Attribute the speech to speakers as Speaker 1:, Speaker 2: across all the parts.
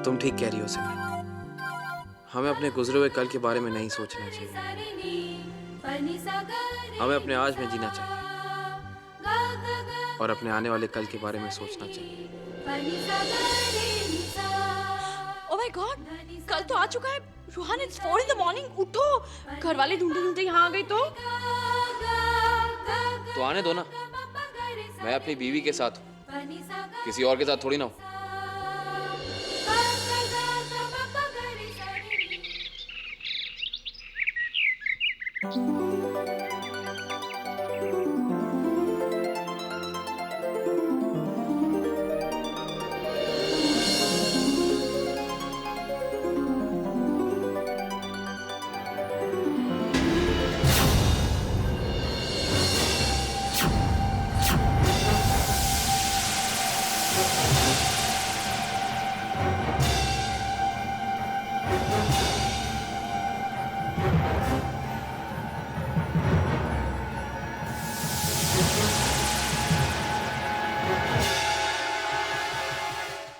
Speaker 1: तुम ठीक कह रही हो सिमरन, हमें अपने गुजरे हुए कल के बारे में नहीं सोचना चाहिए, हमें अपने आज में जीना चाहिए और अपने आने वाले कल के बारे में सोचना चाहिए।
Speaker 2: ओह माय गॉड, कल तो आ चुका है। Rohan, it's 4 in the morning, उठो। घर वाले ढूंढते ढूंढते यहाँ आ गई तो
Speaker 1: आने दो ना, मैं अपनी बीवी के साथ हूँ, किसी और के साथ थोड़ी ना हूँ।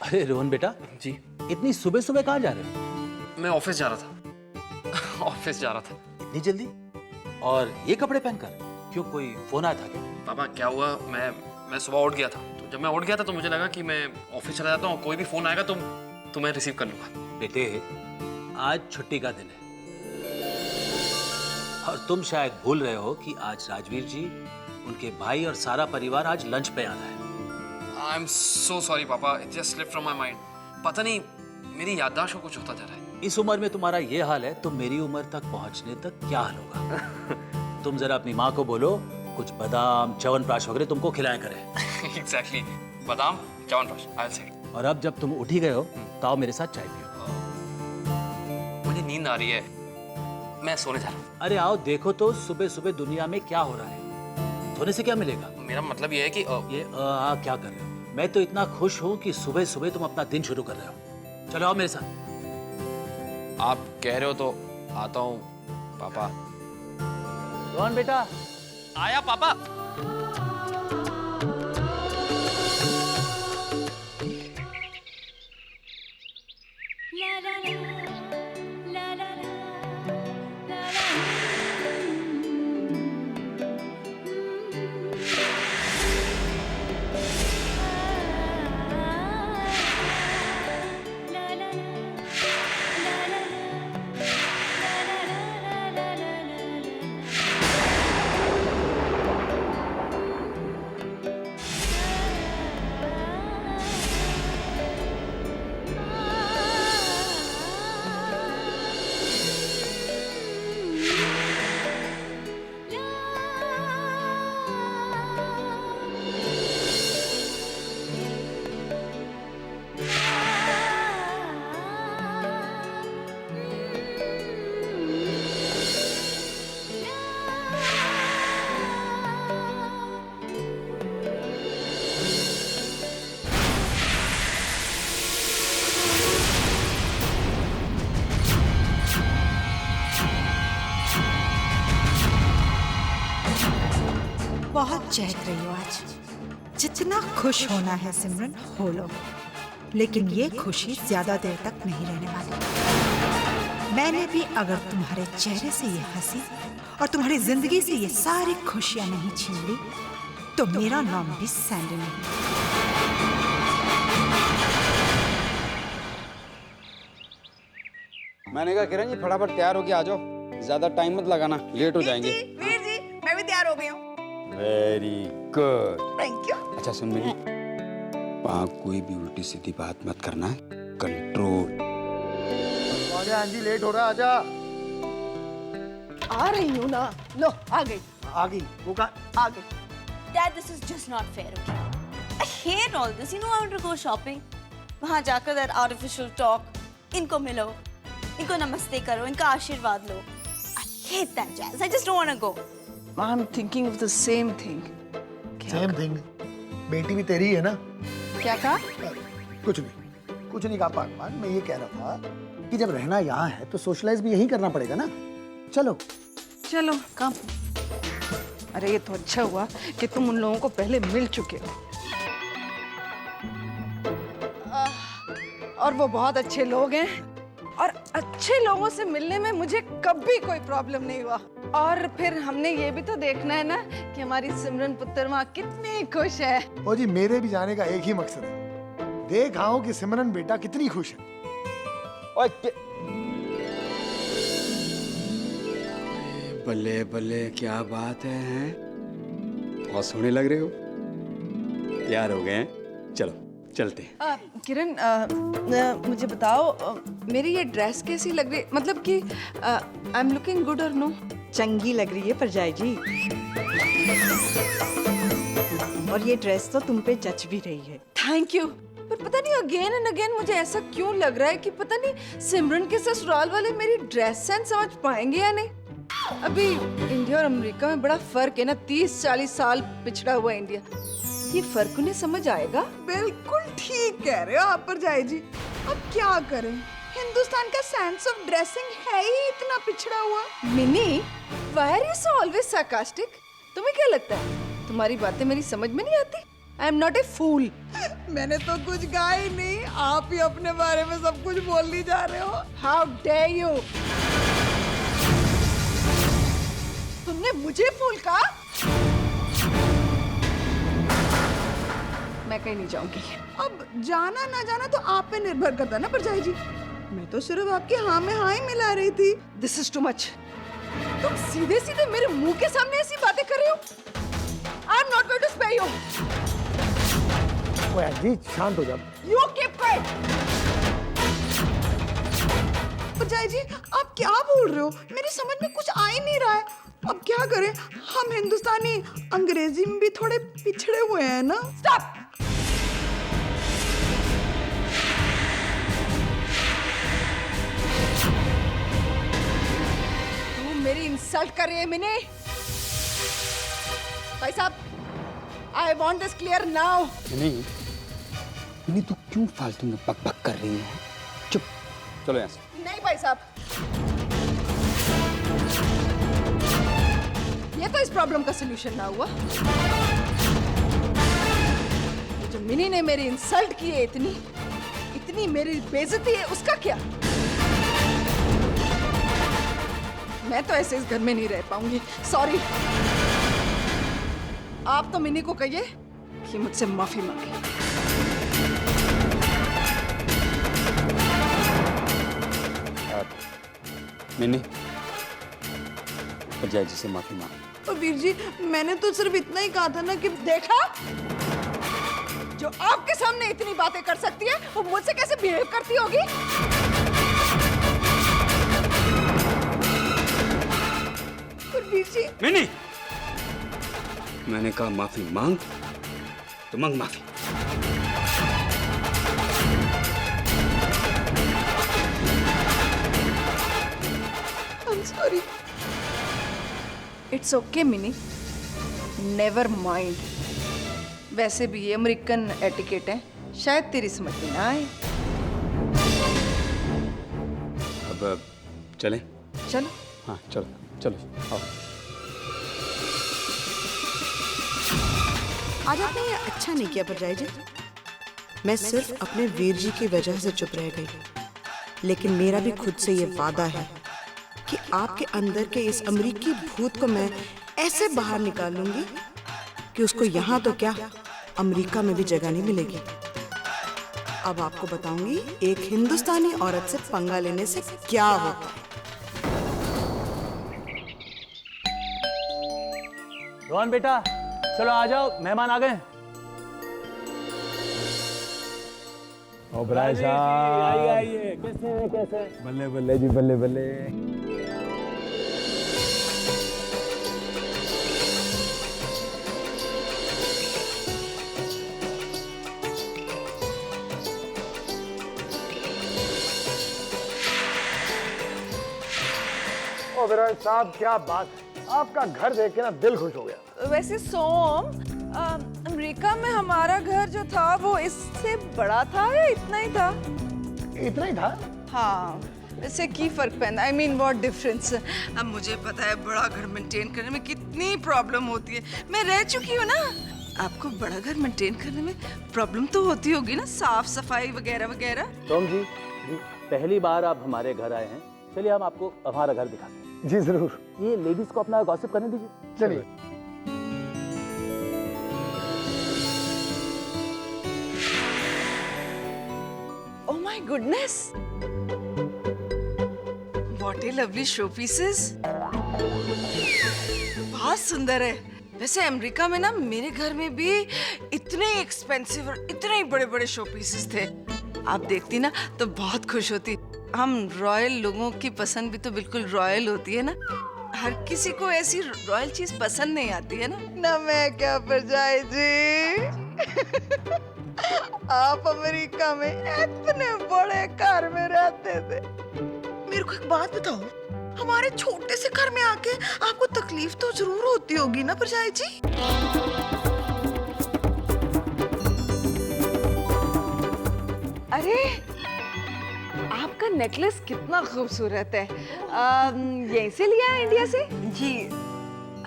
Speaker 3: अरे रोहन बेटा
Speaker 1: जी,
Speaker 3: इतनी सुबह सुबह कहाँ जा रहे हो?
Speaker 1: मैं ऑफिस जा रहा था। ऑफिस जा रहा था।
Speaker 3: इतनी जल्दी? और ये कपड़े पहनकर? क्यों, कोई फोन आया था क्या?
Speaker 1: पापा क्या हुआ, मैं सुबह उठ गया था, तो जब मैं उठ गया था तो मुझे लगा कि मैं ऑफिस चला जाता हूँ, कोई भी फोन आएगा तो मैं रिसीव कर लूंगा।
Speaker 3: बेटे, आज छुट्टी का दिन है और तुम शायद भूल रहे हो कि आज राजवीर जी, उनके भाई और सारा परिवार आज लंच पे आना है।
Speaker 1: आई एम सो सॉरी पापा, it just slipped from my mind. पता नहीं मेरी याददाश्त को कुछ होता जा रहा है।
Speaker 3: इस उम्र में तुम्हारा ये हाल है तो मेरी उम्र तक पहुंचने तक क्या हाल होगा? तुम जरा अपनी माँ को बोलो कुछ बादाम च्यवनप्राश वगैरह तुमको खिलाया करे।
Speaker 1: एग्जैक्टली, बादाम च्यवनप्राश, आई विल से।
Speaker 3: और अब जब तुम उठ ही गए हो तो आओ मेरे साथ चाय पियो।
Speaker 1: मुझे नींद आ रही है, मैं सोने जा रहा हूँ।
Speaker 3: अरे आओ, देखो तो सुबह सुबह दुनिया में क्या हो रहा है। सोने से क्या मिलेगा?
Speaker 1: मेरा मतलब ये है कि
Speaker 3: ये क्या कर रहे हो? मैं तो इतना खुश हूँ कि सुबह सुबह तुम अपना दिन शुरू कर रहे हो। चलो आओ मेरे साथ।
Speaker 1: आप कह रहे हो तो आता हूँ पापा।
Speaker 3: रोहन बेटा।
Speaker 1: आया पापा।
Speaker 4: बहुत चहक रही हो आज। जितना खुश होना है सिमरन हो लो, लेकिन ये खुशी ज्यादा देर तक नहीं रहने वाली। मैंने भी अगर तुम्हारे चेहरे से ये हंसी और तुम्हारी जिंदगी से ये सारी खुशियां नहीं छीन ली तो मेरा नाम भी सैंडी नहीं।
Speaker 5: मैंने कहा किरण जी फटाफट तैयार होके आ जाओ, ज्यादा टाइम मत लगाना, लेट हो जाएंगे।
Speaker 4: वीर जी, मैं भी तैयार हो गई हूँ।
Speaker 5: Very good.
Speaker 4: Thank you.
Speaker 5: अच्छा सुन मेरी, वहाँ कोई भी उल्टी सीधी बात मत करना है, कंट्रोल।
Speaker 6: आजा आंटी, लेट हो रहा, आजा।
Speaker 7: आ रही हूँ ना, लो आ गई।
Speaker 6: आ गई वो का
Speaker 7: आ गई।
Speaker 2: Dad, this is just not fair, okay? I hate all this. You know, I want to go shopping. वहाँ जाकर that artificial talk. इनको मिलो, इनको नमस्ते करो, इनका आशीर्वाद लो. I hate that jazz. I just don't want to go.
Speaker 7: I'm thinking of the same thing.
Speaker 6: Same thing. बेटी भी तेरी है ना?
Speaker 7: क्या कहा?
Speaker 6: कुछ नहीं कहा पागवान। मैं ये कह रहा था कि जब रहना यहाँ है तो सोशलाइज भी यही करना पड़ेगा ना। चलो
Speaker 7: चलो कम। अरे ये तो अच्छा हुआ कि तुम उन लोगों को पहले मिल चुके हो। और वो बहुत अच्छे लोग हैं और अच्छे लोगों से मिलने में मुझे कभी कोई प्रॉब्लम नहीं हुआ। और फिर हमने ये भी तो देखना है ना कि हमारी सिमरन पुत्र माँ कितनी खुश है।
Speaker 6: ओ जी, मेरे भी जाने का एक ही मकसद है, देख आओ कि सिमरन बेटा कितनी खुश है।
Speaker 5: बल्ले बल्ले, क्या बात है हैं? बहुत सोहने लग रहे हो। तैयार हो गए हैं? चलो चलते हैं।
Speaker 7: किरण, मुझे बताओ, मेरी ये ड्रेस कैसी लग रही है? मतलब कि आई एम लुकिंग गुड और नो?
Speaker 4: चंगी लग रही है परजाई जी, और ये ड्रेस तो तुम पे जच भी रही है।
Speaker 7: Thank you. पर पता नहीं अगेन एंड अगेन मुझे ऐसा क्यों लग रहा है कि पता नहीं सिमरन के ससुराल वाले मेरी ड्रेस सेंस समझ पाएंगे या नहीं। अभी इंडिया और अमेरिका में बड़ा फर्क है ना, 30-40 साल पिछड़ा हुआ इंडिया। ये फर्क उन्हें समझ आएगा?
Speaker 8: बिल्कुल ठीक कह रहे हो आप परजाई जी। अब क्या करें, हिंदुस्तान का सेंस ऑफ ड्रेसिंग है ही इतना पिछड़ा हुआ।
Speaker 7: Mini, why are you so always sarcastic? तुम्हें क्या लगता है तुम्हारी बातें मेरी समझ में नहीं आती? I am not a fool.
Speaker 8: मैंने तो कुछ कहा ही नहीं, आप ही अपने बारे में सब कुछ बोल ही जा रहे हो।
Speaker 7: How dare you? तुमने मुझे फूल कहा? मैं कहीं नहीं जाऊंगी।
Speaker 8: अब जाना ना जाना तो आप पे निर्भर करता है ना परजाई जी। मैं तो सिर्फ आपकी हाँ में हाँ ही मिला रही थी।
Speaker 7: This is too much. तुम सीधे सीधे मेरे मुंह के सामने ऐसी बातें कर रहे हो? I am not going to spare you.
Speaker 6: ओए जी, शांत हो जा।
Speaker 7: You keep quiet.
Speaker 8: परजाई जी, आप क्या बोल रहे हो? मेरी समझ में कुछ आ ही नहीं रहा है। अब क्या करें, हम हिंदुस्तानी अंग्रेजी में भी थोड़े पिछड़े हुए हैं ना।
Speaker 7: Stop. तू मेरी इंसल्ट कर रही है मिनी। भाई साहब, I want this clear now.
Speaker 5: नहीं, तू क्यों फालतू में बक कर रही है? चुप, चलो यहाँ से।
Speaker 7: नहीं भाई साहब, ये तो इस प्रॉब्लम का सलूशन ना हुआ। जो मिनी ने मेरी इंसल्ट की है, इतनी मेरी बेइज्जती है, उसका क्या? मैं तो ऐसे इस घर में नहीं रह पाऊंगी। सॉरी। आप तो मिनी को कहिए कि मुझसे माफी मांगे।
Speaker 5: मैंने परजाई जी से माफी मांगी।
Speaker 8: और वीर जी, मैंने तो सिर्फ इतना ही कहा था ना कि
Speaker 7: देखा, जो आपके सामने इतनी बातें कर सकती है वो मुझसे कैसे बिहेव करती होगी?
Speaker 8: पर वीर जी,
Speaker 5: मैंने कहा माफी मांग तो मांग माफी।
Speaker 8: I'm sorry.
Speaker 7: It's okay mini, never mind. वैसे भी ये अमेरिकन एटिकेट है, शायद तेरी समझ में ना आए।
Speaker 5: अब चलें?
Speaker 7: चलो।
Speaker 5: हाँ चलो चलो आओ।
Speaker 4: आज आपने ये अच्छा नहीं किया परजाई जी। मैं सिर्फ अपने वीर जी की वजह से चुप रह गई, लेकिन मेरा भी खुद से ये वादा है कि आपके अंदर के इस अमरीकी भूत को मैं ऐसे बाहर निकालूंगी कि उसको यहाँ तो क्या, अमेरिका में भी जगह नहीं मिलेगी। अब आपको बताऊंगी एक हिंदुस्तानी औरत से पंगा लेने से क्या होता है।
Speaker 3: रोहन बेटा, चलो आ जाओ, मेहमान आ गए।
Speaker 9: ओबराय साहब, आइए। कैसे? बल्ले बल्ले जी, बल्ले बल्ले।
Speaker 6: ओबराय साहब, क्या बात है, आपका घर देख के ना दिल खुश हो गया।
Speaker 7: वैसे सोम, अमेरिका में हमारा घर जो था वो इससे बड़ा था या इतना ही था?
Speaker 6: इतना ही था?
Speaker 7: हाँ, इससे की फर्क पैदा? I mean what difference? अब मुझे पता है बड़ा घर मेंटेन करने में कितनी प्रॉब्लम होती है। मैं रह चुकी हूँ ना, आपको बड़ा घर मेंटेन करने में प्रॉब्लम तो होती होगी ना, साफ सफाई वगैरह वगैरह।
Speaker 3: टॉम जी, पहली बार आप हमारे घर आए हैं, चलिए हम आपको हमारा घर दिखाते हैं।
Speaker 6: जी जरूर।
Speaker 3: ये लेडीज को अपना गॉसिप करने दीजिए।
Speaker 6: चलिए।
Speaker 7: Oh my goodness, what A lovely show pieces. बहुत सुंदर है। वैसे अमेरिका में ना मेरे घर में भी इतने एक्सपेंसिव और इतने ही बड़े बड़े शो पीसेस थे। आप देखती ना तो बहुत खुश होती। हम रॉयल लोगों की पसंद भी तो बिल्कुल रॉयल होती है ना, हर किसी को ऐसी रॉयल चीज पसंद नहीं आती है ना मैं क्या परजाई जी। आप अमेरिका में इतने बड़े घर में रहते थे।
Speaker 8: मेरे को एक बात बताओ, हमारे छोटे से घर में आके आपको तकलीफ तो जरूर होती होगी ना परजाई जी?
Speaker 7: अरे आपका नेकलेस कितना खूबसूरत है। यहीं से लिया है इंडिया से?
Speaker 10: जी,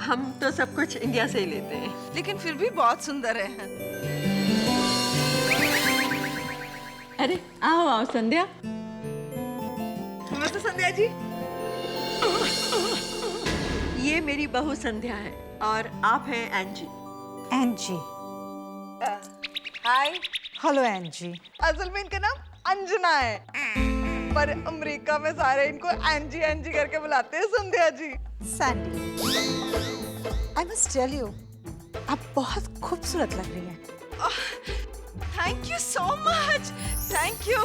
Speaker 10: हम तो सब कुछ इंडिया से ही लेते हैं।
Speaker 7: लेकिन फिर भी बहुत सुंदर है।
Speaker 10: अरे आओ आओ संध्या।
Speaker 7: नमस्ते संध्या जी।
Speaker 10: ये मेरी बहू संध्या है और आप हैं एंजी।
Speaker 4: एंजी।
Speaker 7: हाय।
Speaker 4: हेलो एंजी।
Speaker 7: असल में इनका नाम अंजना है, पर अमेरिका में सारे इनको एंजी एंजी करके बुलाते हैं Sandhya ji.
Speaker 4: Sandy, I must tell you, आप बहुत खूबसूरत लग रही हैं।
Speaker 7: Thank you so much, thank you.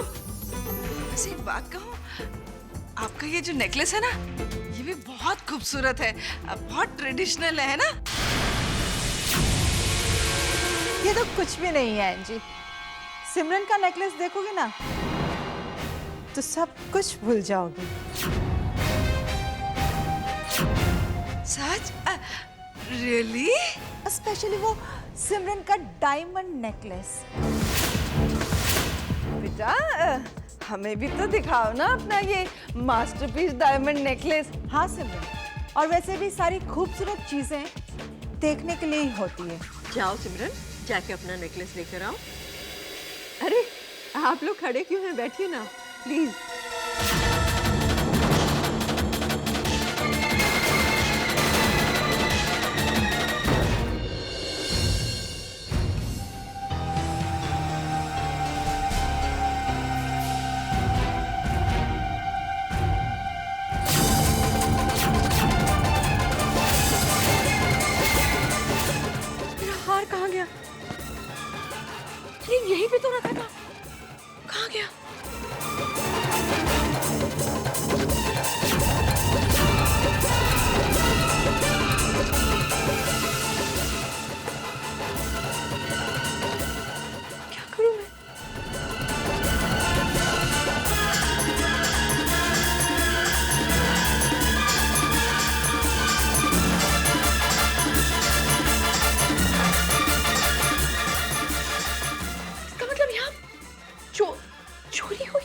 Speaker 7: वैसे एक बात कहूँ, आपका ये जो नेकलेस है ना, ये भी बहुत खूबसूरत है, बहुत ट्रेडिशनल है ना?
Speaker 4: ये तो कुछ भी नहीं है एंजी। सिमरन का नेकलेस देखोगे ना तो सब कुछ भूल जाओगी।
Speaker 7: सच? रियली?
Speaker 4: स्पेशली वो सिमरन का डायमंड नेकलेस।
Speaker 7: बेटा हमें भी तो दिखाओ ना अपना ये मास्टरपीस डायमंड नेकलेस।
Speaker 4: हाँ सिमरन, और वैसे भी सारी खूबसूरत चीजें देखने के लिए ही होती है।
Speaker 10: जाओ सिमरन, जाके अपना नेकलेस लेकर आओ। अरे आप लोग खड़े क्यों हैं, बैठिए ना प्लीज।
Speaker 7: यहीं पे तो रखा था, कहाँ गया? क्या करूं मैं? चोरी हुई।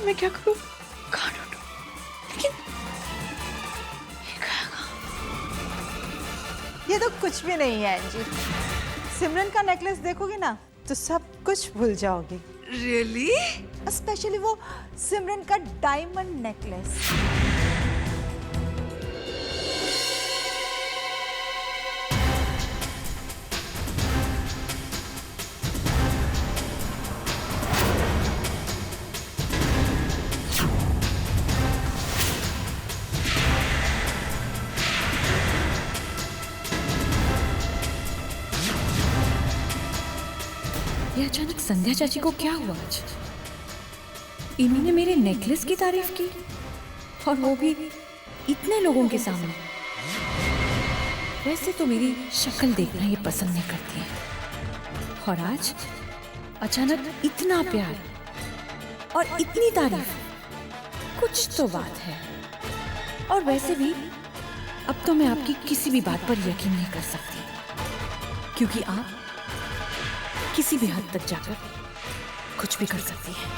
Speaker 7: मैं क्या करूं? कहाँ ढूंढूं? लेकिन
Speaker 4: ये तो कुछ भी नहीं है एंजी। सिमरन का नेकलेस देखोगे ना तो सब कुछ भूल जाओगी।
Speaker 7: रियली?
Speaker 4: स्पेशली वो सिमरन का डायमंड नेकलेस।
Speaker 11: ये अचानक संध्या चाची को क्या हुआ आज? इन्होंने मेरे नेकलेस की तारीफ की और वो भी इतने लोगों के सामने। वैसे तो मेरी शक्ल देखना ये पसंद नहीं करती है, और आज अचानक इतना प्यार और इतनी तारीफ, कुछ तो बात है। और वैसे भी अब तो मैं आपकी किसी भी बात पर यकीन नहीं कर सकती, क्योंकि आप किसी भी हद तक जाकर कुछ भी कर सकती हैं।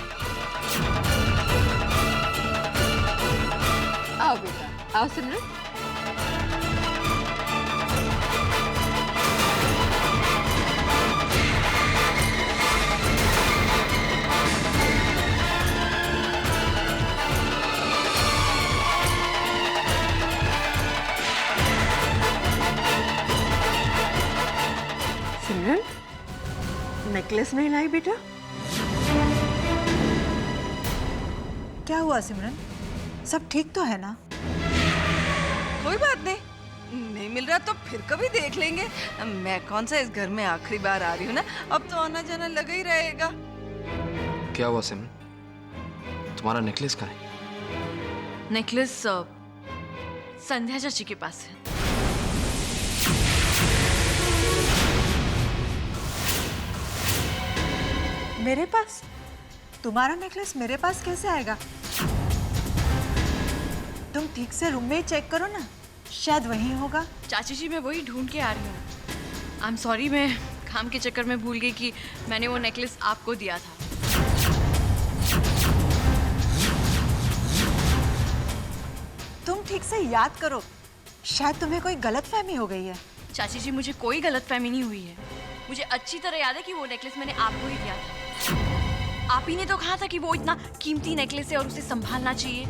Speaker 10: आओ बेटा, आओ सिमरन। सिमरन, नेकलेस नहीं लाई बेटा?
Speaker 4: क्या हुआ सिमरन? सब ठीक तो है ना?
Speaker 7: कोई बात नहीं मिल रहा तो फिर कभी देख लेंगे। मैं कौन सा इस घर में आखिरी बार आ रही हूँ ना, अब तो आना जाना लगा ही रहेगा।
Speaker 1: क्या हुआ सिमरन, तुम्हारा नेकलेस कहाँ है?
Speaker 12: नेकलेस संध्या चाची के पास है।
Speaker 4: मेरे पास? तुम्हारा नेकलेस मेरे पास कैसे आएगा? तुम ठीक से रूम में ही चेक करो ना, शायद वहीं होगा।
Speaker 12: चाची जी, मैं वही ढूंढ के आ रही हूँ। आई एम सॉरी, मैं काम के चक्कर में भूल गई कि मैंने वो नेकलेस आपको दिया था।
Speaker 4: तुम ठीक से याद करो, शायद तुम्हें कोई गलतफहमी हो गई है।
Speaker 12: चाची जी, मुझे कोई गलतफहमी नहीं हुई है। मुझे अच्छी तरह याद है कि वो नेकलेस मैंने आपको ही दिया था। आप ही ने तो कहा था कि वो इतना कीमती नेकलेस है और उसे संभालना चाहिए,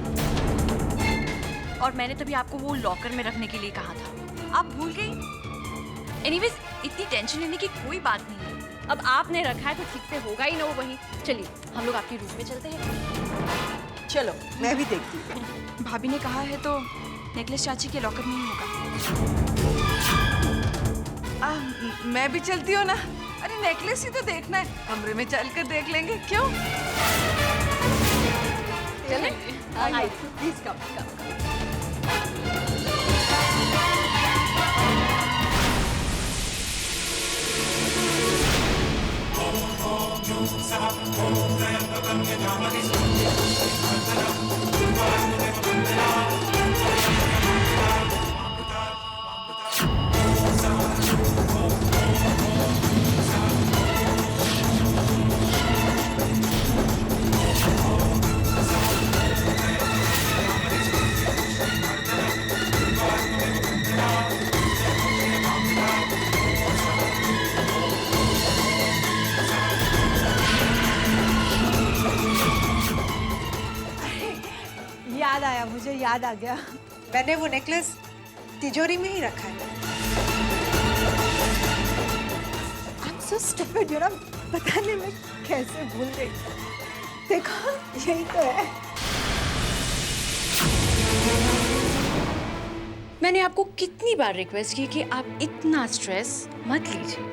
Speaker 12: और मैंने तभी आपको वो लॉकर में रखने के लिए कहा था। आप भूल गई। एनीवेज, इतनी टेंशन लेने की कोई बात नहीं है। अब आपने रखा है तो ठीक से होगा ही ना वो वहीं। चलिए हम लोग आपके रूम में चलते हैं।
Speaker 4: चलो, मैं भी देखती हूँ।
Speaker 12: भाभी ने कहा है तो नेकलेस चाची के लॉकर में ही होगा।
Speaker 7: मैं भी चलती हूँ ना। अरे नेकलेस ही तो देखना है, कमरे में चल कर देख लेंगे, क्यों? चले?
Speaker 10: Please come.
Speaker 4: याद आ गया, मैंने वो नेकलेस तिजोरी में ही रखा है। I'm so stupid, you know, पता नहीं मैं कैसे भूल गई। देखो, यही तो है।
Speaker 12: मैंने आपको कितनी बार रिक्वेस्ट की कि आप इतना स्ट्रेस मत लीजिए।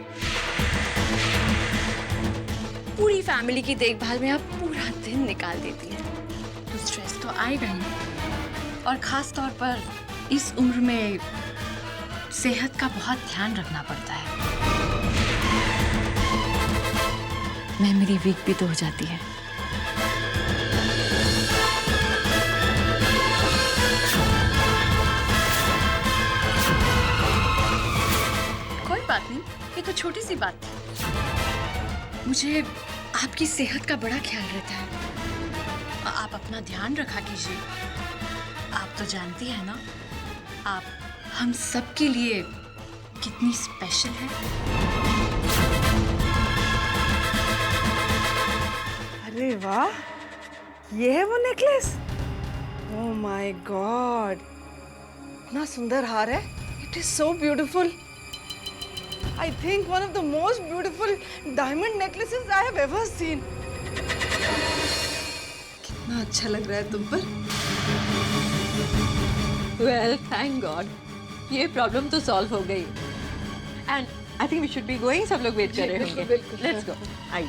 Speaker 12: पूरी फैमिली की देखभाल में आप पूरा दिन निकाल देती हैं, तो स्ट्रेस तो आएगा ही। और खास तौर पर इस उम्र में सेहत का बहुत ध्यान रखना पड़ता है। मेमोरी वीक भी तो हो जाती है। कोई बात नहीं, ये तो छोटी सी बात थी। मुझे आपकी सेहत का बड़ा ख्याल रहता है। आप अपना ध्यान रखा कीजिए। आप तो जानती हैं ना, आप हम सब के लिए कितनी स्पेशल है।
Speaker 7: अरे वाह, ये है वो नेकलेस। ओह माय गॉड, इतना सुंदर हार है। It is so beautiful. I think one of the most beautiful diamond necklaces I have ever seen. कितना अच्छा लग रहा है तुम पर।
Speaker 10: वेल, थैंक गॉड, ये प्रॉब्लम तो सॉल्व हो गई। And I think we should be going. सब लोग वेट कर रहे होंगे।
Speaker 7: बिल्कुल।
Speaker 10: Let's go. आइए।